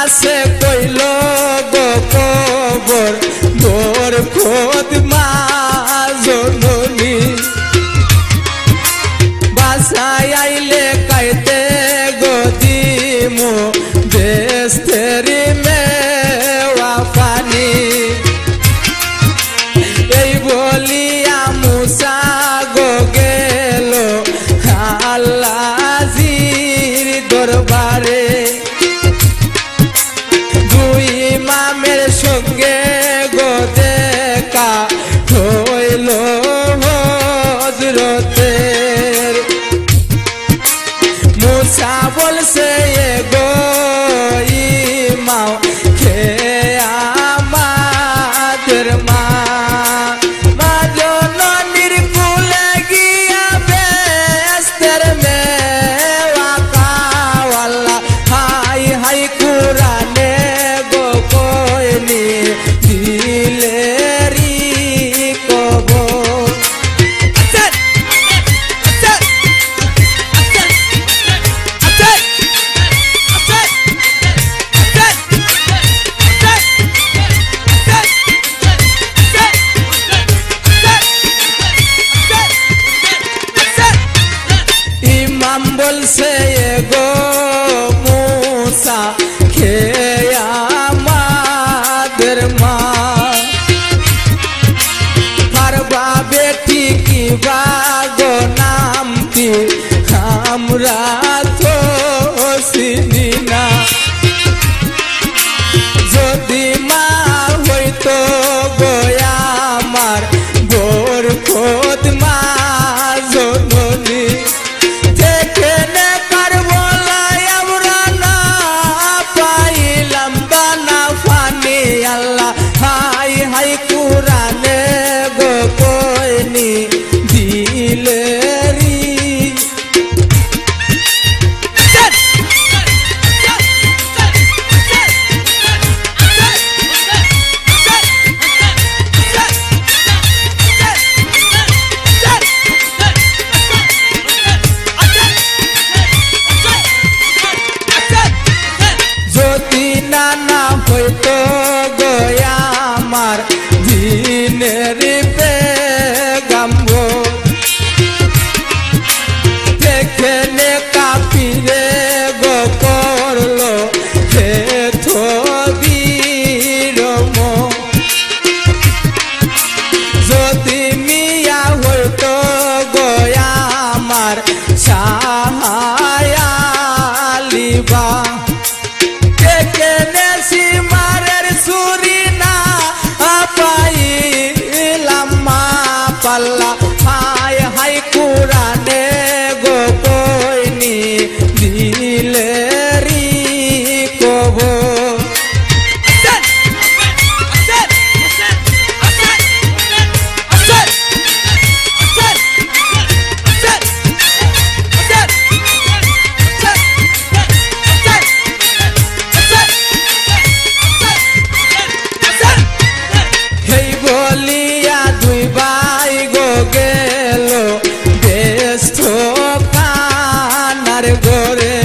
আছে কইল গো কবর মোর খোদ মা জননী বাসায় আইলে কাইতে গো দিমু বেস্তেরি মেওয়া পানি এই বলিয়া মুসা গো গেল আল্লাহর দরবারে দুই ইমামের সঙ্গে গো দেখা হইল হযরতের মুসা বলছে গো ইমাম কে আমাদের মা জননীর কুলে গিয়া বেস্তের মেওয়া খাওয়াল্লা হাই হাই কুরানে গো কইনি দিলেরি কবর ইমাম বলছে গো মুসা কে আমাদের মা পারবা বেটি কি বাগো নামটি আমরা তো চিনি না যদি মা হইতো গো আমার বোর খোদ মা জননী যেখানে কারবলাই আমরা না পাইলাম দানা পানি আল্লাহ হাই হাই কুরানে গো কইনি দিলেরি যদি নানা হইতো গো আমার দিনের পেগাম্বর যেখানে কাপিরে গো করলো হে থবিরম যদি মিয়া হইতো গো আমার সাহায়ালিবা যেখানে সীমারের সুরি না পাইলাম মা পাল্লা হাই হাই কুরানে গো কইনি দিলেরি কবর হেই বলিয়া দুই ভাই গো গেল ব্যস্ত কানার ঘরে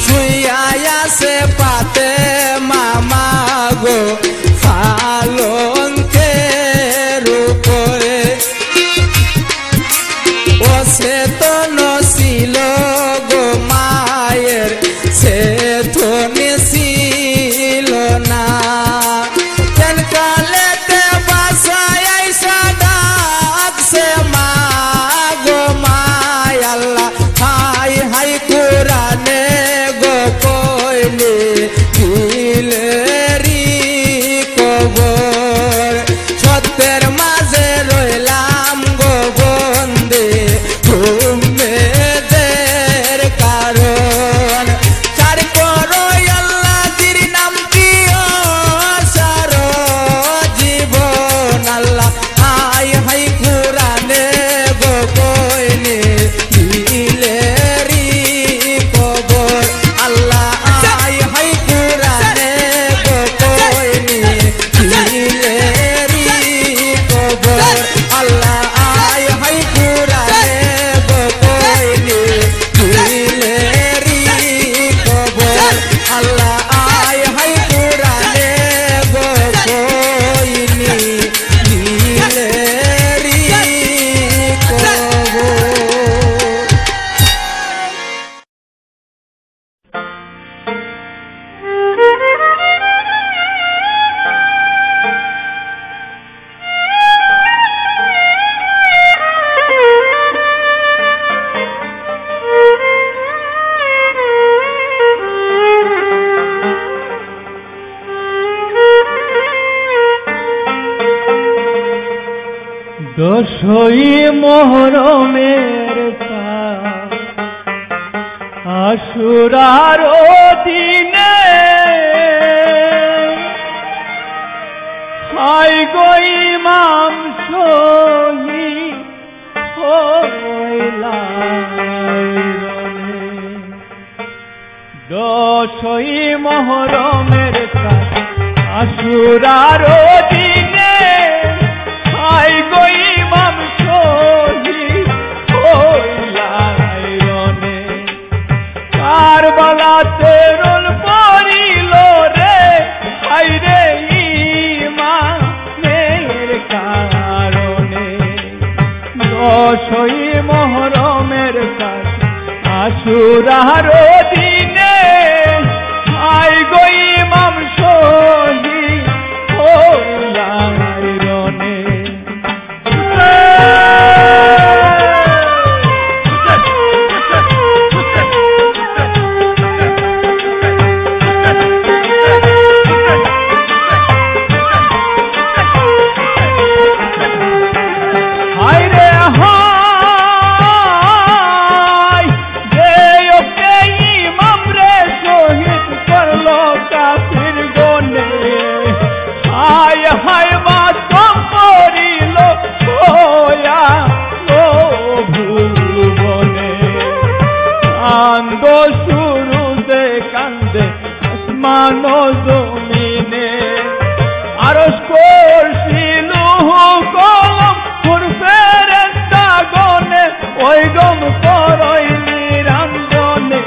শুইয়াছে পাতে মামা গো পালঙ্কের উপরে ও সে তো নছিল গো মায়ের সে তো নিছিল না কালেতে বাসায় আইসা ডাকছে মা গো মায় আল্লাহ হাই হাই কুরানে গো কইনি দিলেরি কবর সত্যের মাঝে রইলাম গো বন্দে ঘুমে মহরমের আশুরার দিনে হাই গো ইমাম শহীদ দশই মহরমের আশুরার দিনে হাই গো ইমাম শহীদ হইলাইরনে কারবালাতে রোল পড়িল রে হাই রে ইমামের কারণে দশই মহরমের আশুরার দিনে হাই গো ইমাম শহীদ হইলাইরনে মানো জমিনে আরশ করছিল কলম ফেরেশতা গনে ওই গম করইলি রামজনে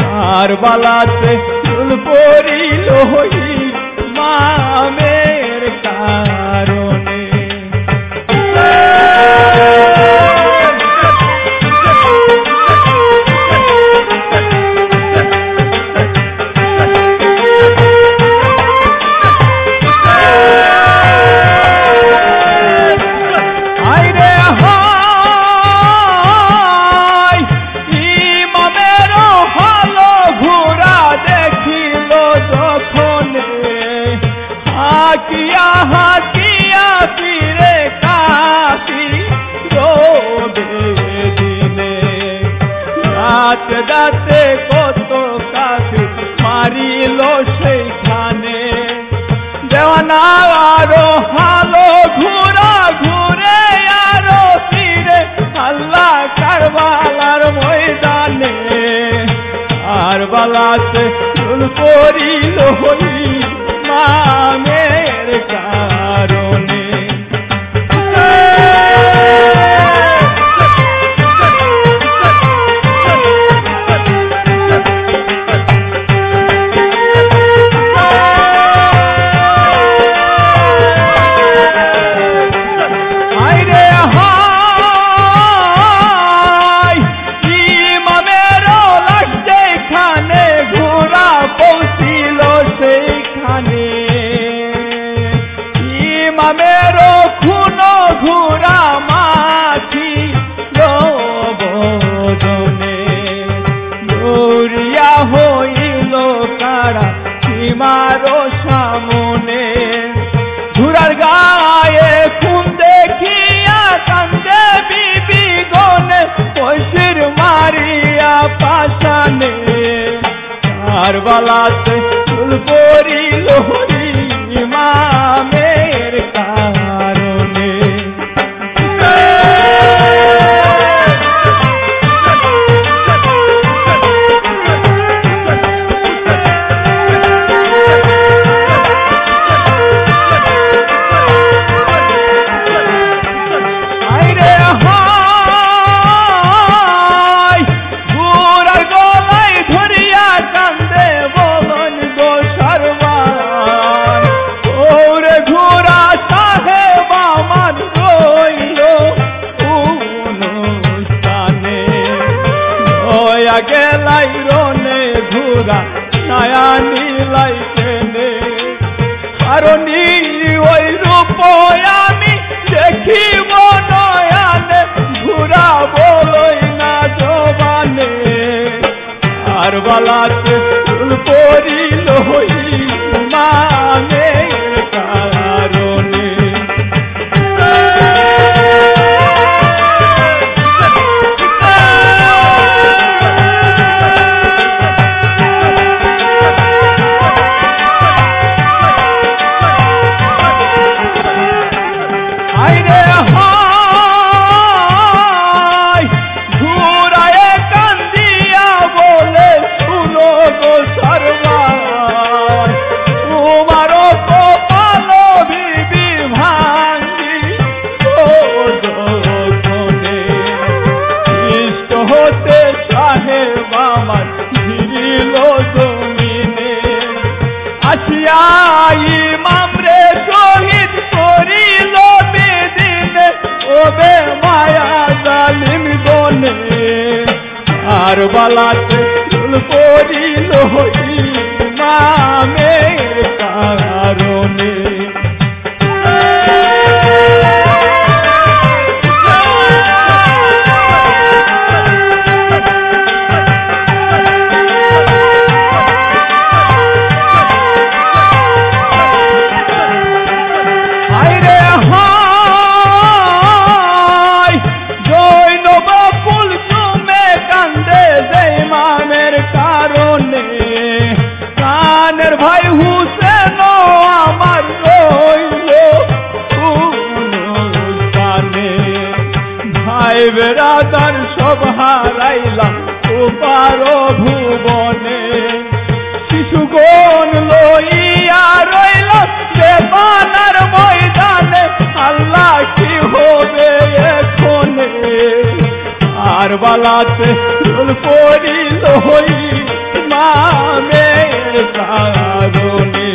কারবালাতে চুল পড়িল ইমামের কারণে হাকিয়া হাকিয়া ফিরে কাশি রোদে দিনে রাত রাতে কত কাশি মারিল সেইখানে দেওয়ানা আরো হালো ঘুরা ঘুরে আরো ফিরে আল্লাহ কারবালার ময়দানে কারবালাতে চুল পড়িল ইমামের কারণে ইমামেরও খুনো ঘুরা মাছি বদনে দৌড়িয়া হইল কারা সীমারও সামনে ঘুরার গায়ে খুন দেখিয়া কান্দে বিবি গনে পয়সির মারিয়া পাশানে কারবালাতে চুল পড়িল ইমামের কারণে গেলাই রনে ঘুরা নয়া নীলাই কেনে কারণী ওই রূপ আমি দেখিব নয়ানে ঘুরা বলই না জবানে আর বালাতে চুল পড়িল ইমামের কারণে হতে সাহেব আমার ভিড়িল জমিনে আসিয়া ইমাম রে শহীদ করিল বেদিনে ওবে মায়া জালিম গনে কারবালাতে চুল করিল ইমামের কারণে ভাই হুসেন আমার রইল জানে ভাই বেরাদার সব হারাইলাম ওপার ভুবনে শিশুগণ লইয়া রইল বেপানার ময়দানে আল্লাহ কি হবে এখনে আর বালাতে চুল পড়িল ইমামের কারণে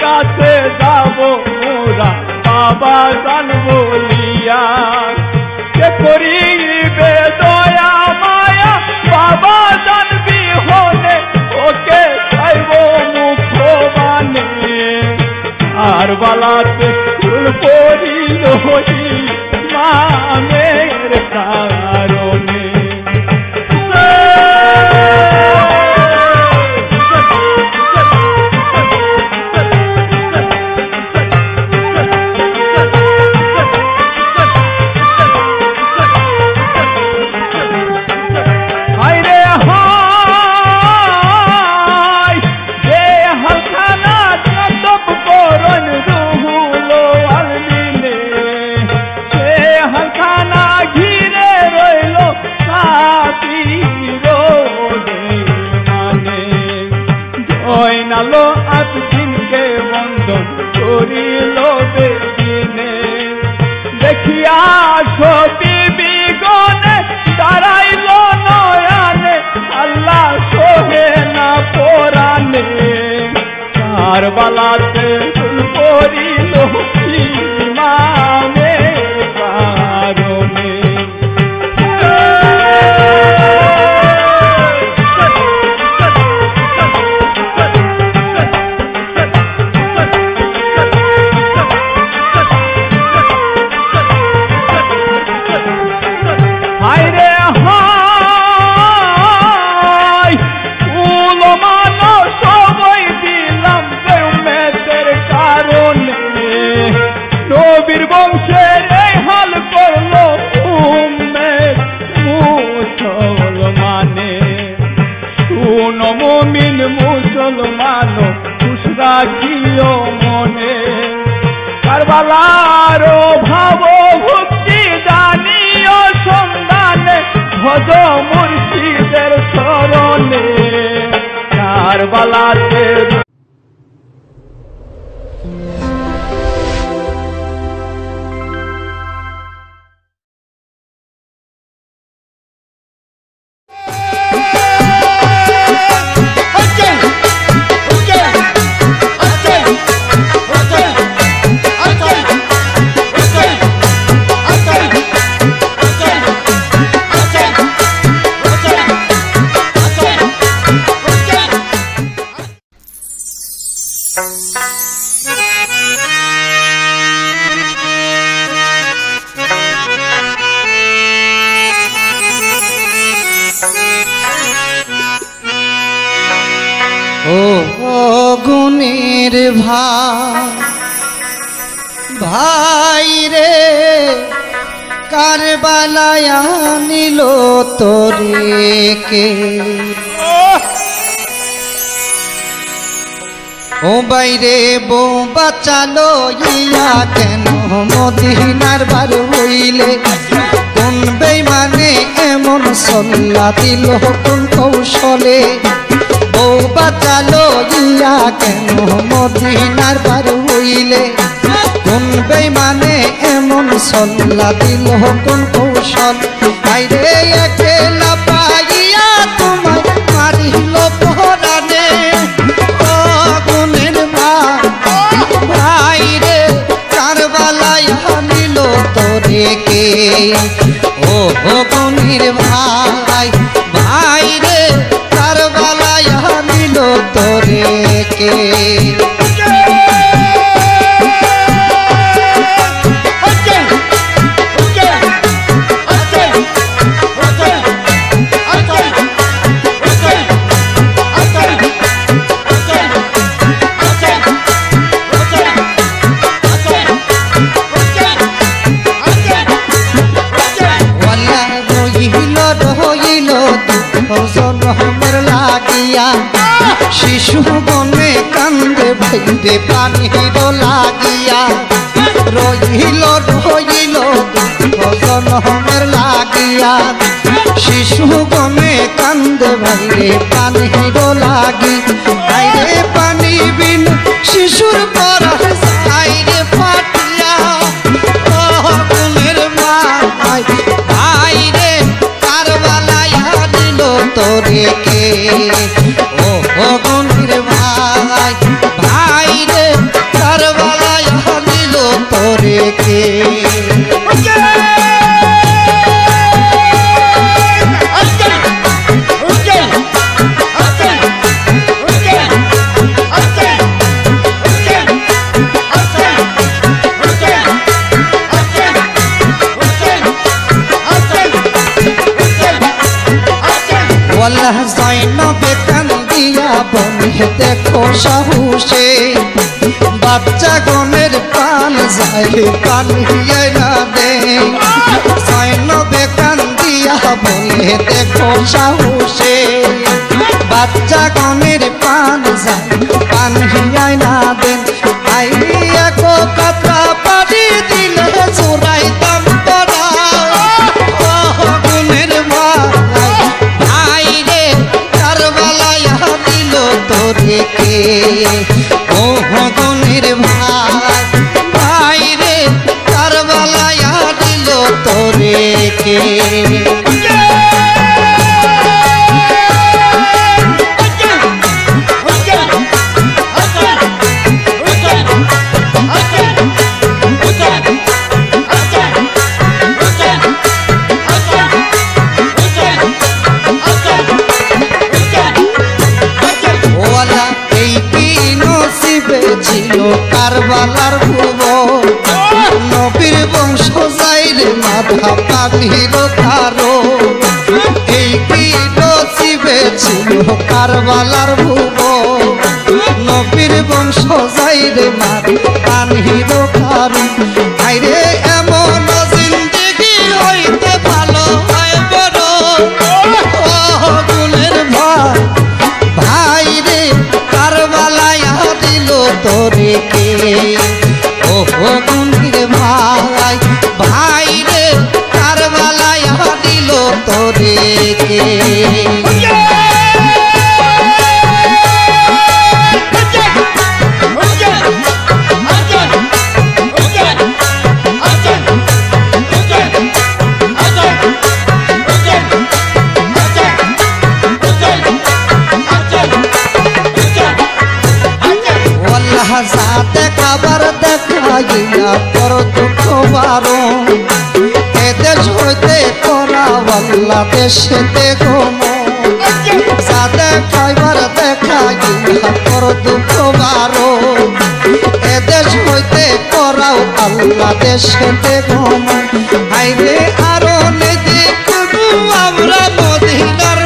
কাছে যাব মোরা বাবা জান বলিয়া কে করিবে দয়া মায়া বাবা জান বিহনে ওকে চাইব মুখবানে আর বালাতে ফুল পড়িল ইমামের কারণে নালো আতদিনকে বন্ধন করিল বেদিনে দেখিয়া সবি বিগনে দাঁড়াইল নয়ানে আল্লাহ সোহে না পরানে কারবালাতে চুল পড়িল ইমামের কারণে বংশের এই হাল করলো উম্মেত মুসলমানে শুনো মুমিন মুসলমান খুশ রাখিও মনে কারবালার ভাব ভক্তি জানিও সন্ধানে ভজ মুর্শিদের শরণে কারবালাতে গুণের ভাই ভাই রে কারবালায় নিল তোরে কে ও বাইরে বউ বাঁচালো ইয়া কেন মদিনার বার হইলে কোন বেঈমানে এমন সল্লা দিল কোন কৌশলে বউ বাঁচালো ইয়া কেন মদিনার বার হইলে কোন বেঈমানে এমন সল্লা দিল কোন কৌশল বাইরে একলা পাইয়া তোমার মারিল পরানে গুণের ভাই রে কারবালায় নিল তোরে কে ও গুণের ভাই ভাই রে কারবালায় নিল তোরে কে জনমের লাগিয়া শিশু বনে কান্দে ভাইরে পানির লাগিয়া রহিল রহিল জনমের লাগিয়া শিশু বনে কান্দে ভাইরে পানির লাগি ভাইরে পানি বিন শিশুর পরা ভাইরে ফাটিয়া গুণের মাই ভাইরে কারবালায় দিল তোরে কে ও গুণের ভাই ভাই রে কারবালায় দিল তোরে কে জৈনবে কান্দিয়া বনে দেখো সাহুসে বাচ্চা গনের প্রাণ যায় পানিয়ে না দে জৈনবে কান্দিয়া বনে দেখো সাহুসে বাচ্চা গনের প্রাণ যায় পানিয়ে না দেন আই এক কথা পানি দিলে চোরাইতাম পরা গুণের ভাই তোরে কে ও গুণের ভাই ভাই রে কারবালায় দিল তোরে কে ছিল কারবালার ভুবন নবীর বংশ যাইরে মাথা পানির কারো এই কি নসিবে ছিল কারবালার ভুবন নবীর বংশ যাইরে মাথা পানির কারো আইরে এমন জিন্দেগি হইতে ভালো হয় বড় গুণের ভাই রে কারবালায় দিল তোরে কে ও গুণের ভাই ভাই রে কারবালায় দিল তোরে কে খাবার দেখাইয়া পর দুঃখ বারো এ দেশ হইতে করা বাংলাদেশেতে গম সাদে খাইবার দেখাইয়া পর দুঃখ বারো এ দেশ হইতে করাও বাংলাদেশেতে গম আইরে আরো নেদি আমরা মদিনার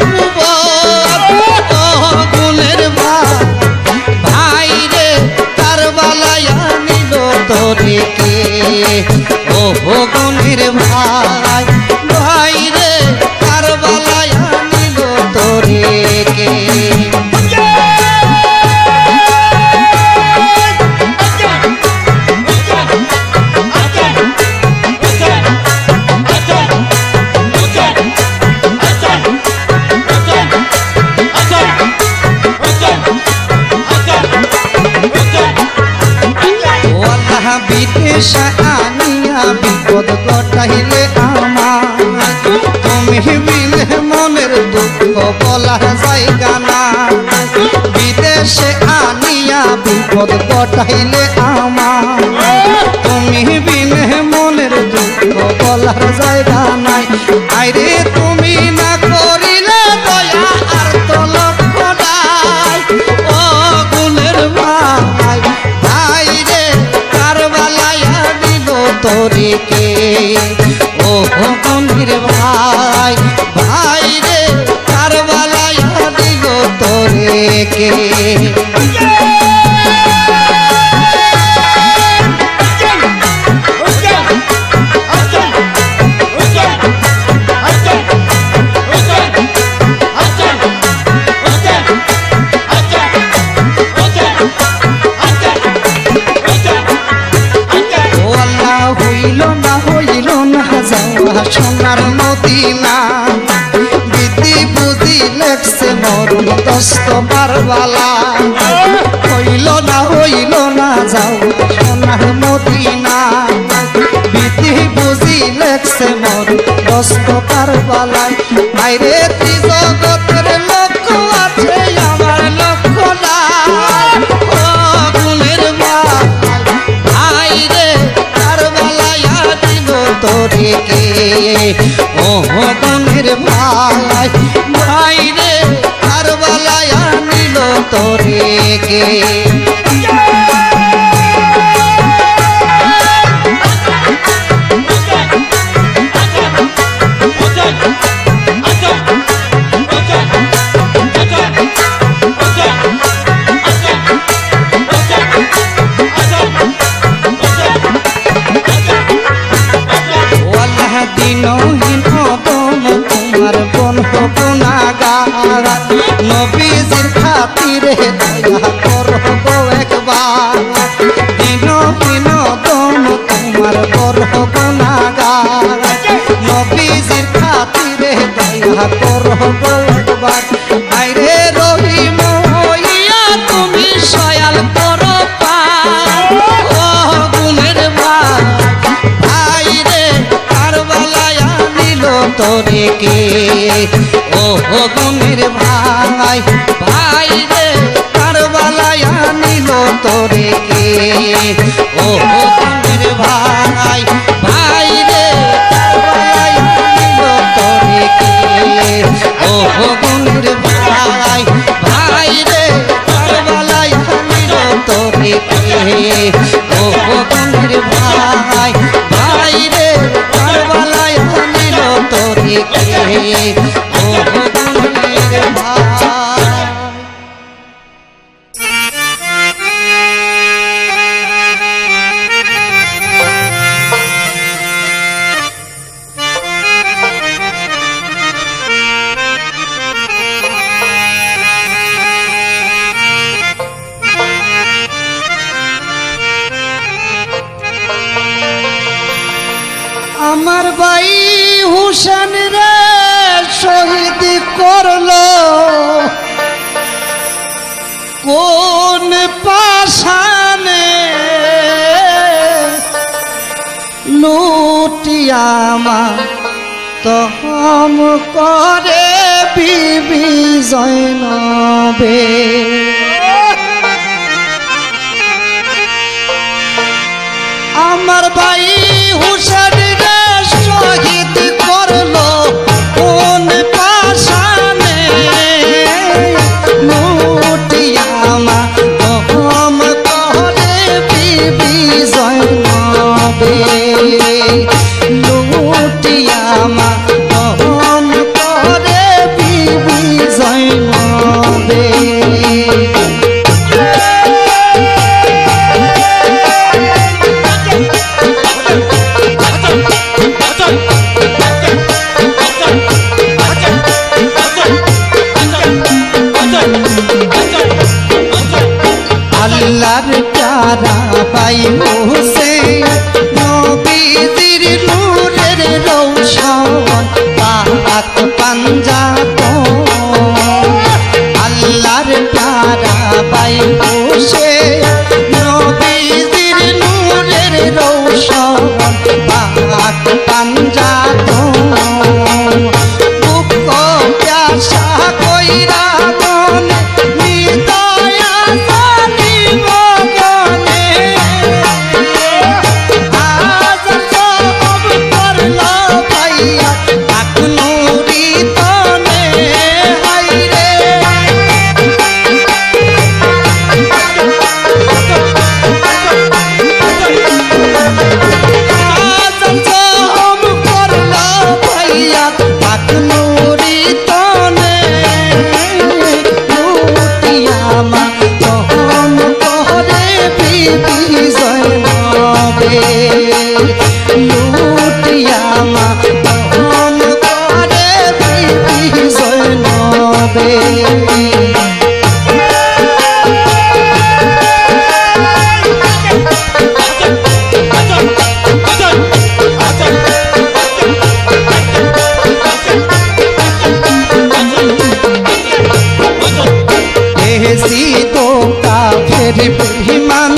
গুণের ভাই রে কারবালায় নিল তোরে কে বিদেশে আনিয়া বিপদ ঘটাইলে আমার তুমি বিলে মনের দুঃখ বলা জায়গা না বিদেশে আনিয়া বিপদ ঘটাইলে আমার তুমি বিলে মনের দুঃখ বলার জায়গা নাই আইরে তুমি না করিলে দয়া আর তো লক্ষ নাই ও গুণের ভাই ভাই রে কারবালায়া দিল তোরে কে ও গুণের ভাই ভাই রে কারবালায়া দিল তোরে কে সোনার মদিনা বিধি বুঝি লেখছে মরুন দস্ত বারবালা হইল না যাও সোনার মদিনা বিধি বুঝি লেখছে মরুন দস্ত বারবালায় আইরে জগতের লক্ষ্য আছে আমার লক্ষ্য নাই ও গুণের ভাই রে কারবালায়া দিল তোরে কে ও গুণের ভাই ভাই রে কারবালায়া নিল তোরে কে নবীজির খাতিরে দয়া করো গো একবার দিন দিন দম তোমার বড় গুনাহগার নবীজির খাতিরে দয়া করো গো একবার আইরে রহিম হইয়া তুমি সয়াল করো পার ও গুণের ভাই রে কারবালায়া নিল তোরে কে ও গুণের ভাই ভাই রে কারবালায়া নিল তোরে কে ও গুণের ভাই ভাই রে কারবালায়া নিল তোরে কে ও গুণের ভাই ভাই রে কারবালায়া নিল তোরে কে ও গুণের ভাই ভাই রে কারবালায়া নিল তোরে কে ও গুণের ভাই আমার ভাই হুসেন রে শহীদ করলো কোন পাশানে লুটিয়ামা তহম করে বিবি জয়নবে আমার ভাই হুসেন রে শহীদ করলো কোন পাশানে লুটিয়ামা তহম করে বিবি জয়নবে লুটিয়ামা তহম করে বিবি জয়নবে আল্লাহর প্যারা ভাই হোসেন নবীজির নূরের রৌশন পাক পাঞ্জাতন আল্লাহর প্যারা ভাই হোসেন নবীজির নূরের লুটিয়া মা দহন করে বিবি জৈনবে। বেঈমান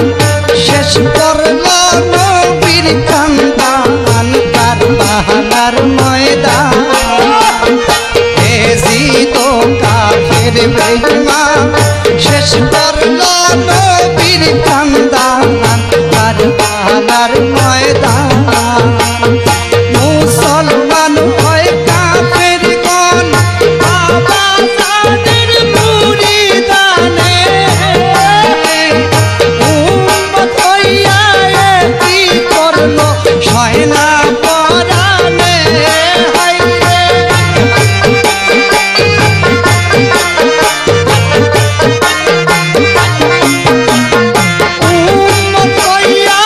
শেষ করল নবীর খানদান কারবালার ময়দান। এজিদ কাফের বেঈমান শেষ করল নবীর খানদান কারবালার ময়দান। মুসলমান হয় কাফের গণ বাবা তাদের মুরিদানে। সয়না পরানে হাইরে উম্মত হইয়া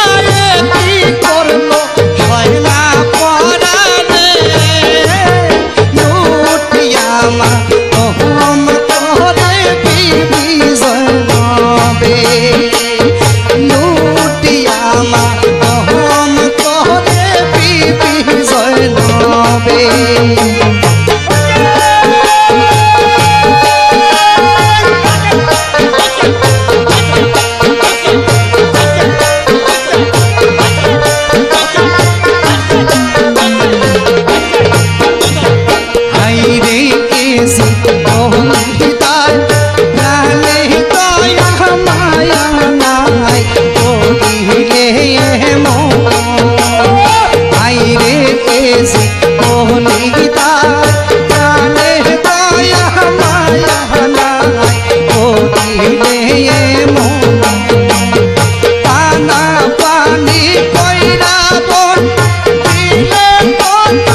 কি করলো সয়না পরানে। লুটিয়া মা দহন করে বিবি জৈনবে। লুটিয়া মা দহন করে বিবি জৈনবে। হাইরে কেসি দহন হৃদয় প্রাণে দয়া মায়া নাই করিলে মন। হাইরে কেসি দহন হৃদয় প্রাণে দয়া মায়া নাই করিলে মন। পানা পানি কইরা বন দিলে কত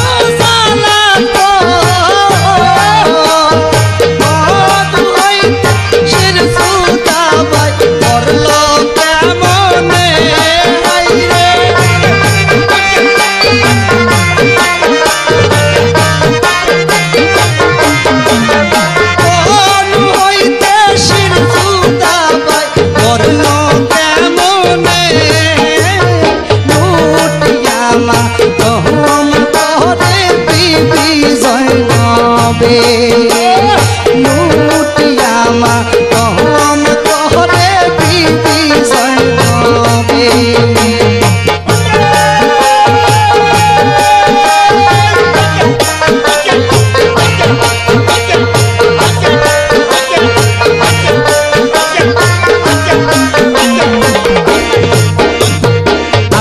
লুটিয়া মা দহন করে বিবি জৈনবে।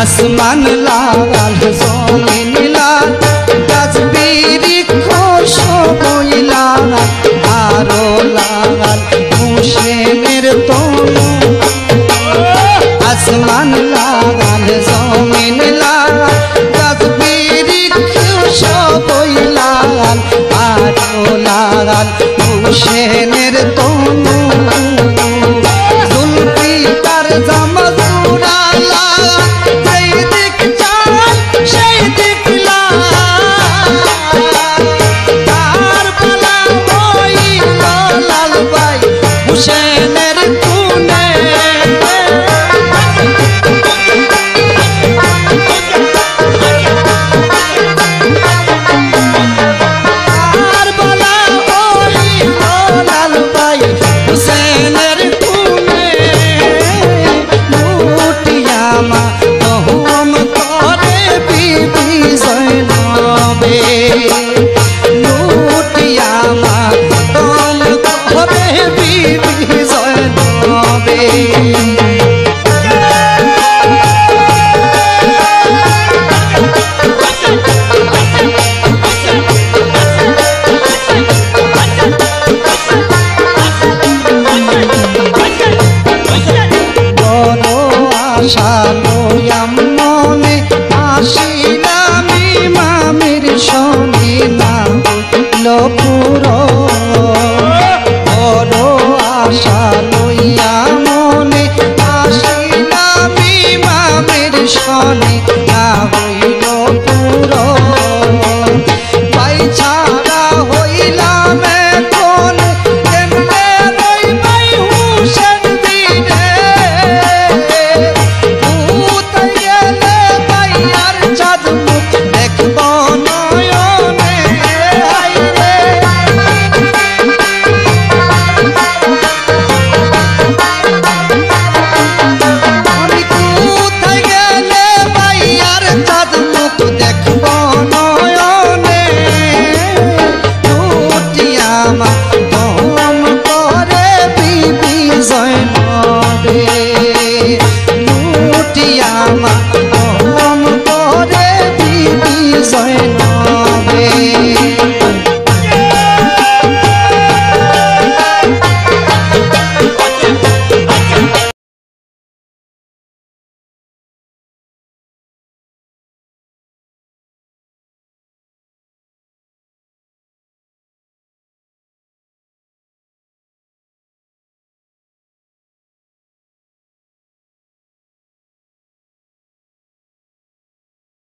আসমান লাল জমিন লাল গাছ বৃক্ষ সবই লাল আরো